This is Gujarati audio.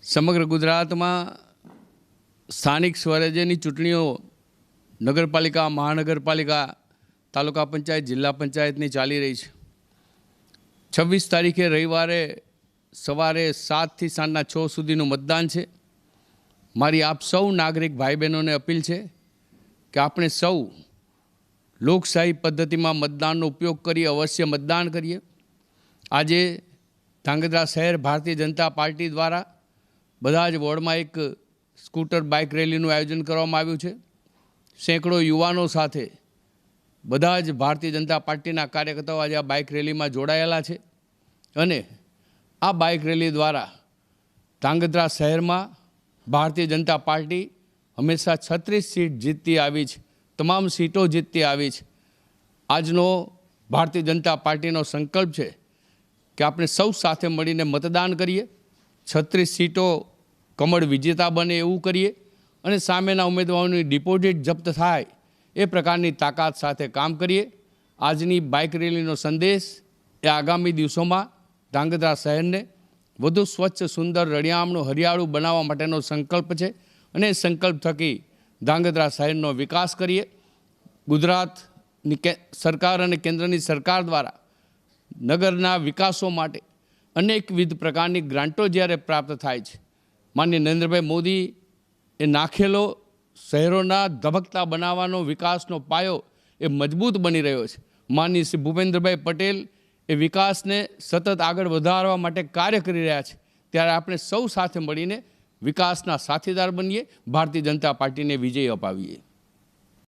સમગ્ર ગુજરાતમાં સ્થાનિક સ્વરાજ્યની ચૂંટણીઓ નગરપાલિકા, મહાનગરપાલિકા, તાલુકા પંચાયત, જિલ્લા પંચાયતની ચાલી રહી છે। 26 તારીખે રવિવારે સવારે 7 થી સાંજના 6 સુધીનું મતદાન છે। મારી આપ સૌ નાગરિક ભાઈ બહેનોને અપીલ છે કે આપણે સૌ લોકશાહી પદ્ધતિમાં મતદાનનો ઉપયોગ કરી અવશ્ય મતદાન કરીએ। આજે ધાંગધ્રા શહેર ભારતીય જનતા પાર્ટી દ્વારા બધા જ વોર્ડમાં એક સ્કૂટર બાઇક રેલીનું આયોજન કરવામાં આવ્યું છે। સેંકડો યુવાનો સાથે બધા જ ભારતીય જનતા પાર્ટીના કાર્યકર્તાઓ આજે આ બાઇક રેલીમાં જોડાયેલા છે અને આ બાઇક રેલી દ્વારા ધાંગધ્રા શહેરમાં ભારતીય જનતા પાર્ટી હંમેશા 36 સીટ જીતતી આવી છે, તમામ સીટો જીતતી આવી છે। આજનો ભારતીય જનતા પાર્ટીનો સંકલ્પ છે કે આપણે સૌ સાથે મળીને મતદાન કરીએ, 36 સીટો કમળ વિજેતા બને એવું કરીએ અને સામેના ઉમેદવારોની ડિપોઝિટ જપ્ત થાય એ પ્રકારની તાકાત સાથે કામ કરીએ। આજની બાઇક રેલીનો સંદેશ એ આગામી દિવસોમાં ધાંગધ્રા શહેરને વધુ સ્વચ્છ, સુંદર, રળિયામણું, હરિયાળું બનાવવા માટેનો સંકલ્પ છે અને એ સંકલ્પ થકી ધાંગધ્રા શહેરનો વિકાસ કરીએ। ગુજરાતની સરકાર અને કેન્દ્રની સરકાર દ્વારા નગરના વિકાસો માટે અનેકવિધ પ્રકારની ગ્રાન્ટો જ્યારે પ્રાપ્ત થાય છે, માનનીય નરેન્દ્રભાઈ મોદી એ નાખેલો શહેરોના ધબકતા બનાવવાનો વિકાસનો પાયો એ મજબૂત બની રહ્યો છે। માનનીય શ્રી ભૂપેન્દ્રભાઈ પટેલ એ વિકાસને સતત આગળ વધારવા માટે કાર્ય કરી રહ્યા છે, ત્યારે આપણે સૌ સાથે મળીને વિકાસના સાથીદાર બનીએ, ભારતીય જનતા પાર્ટીને વિજય અપાવીએ।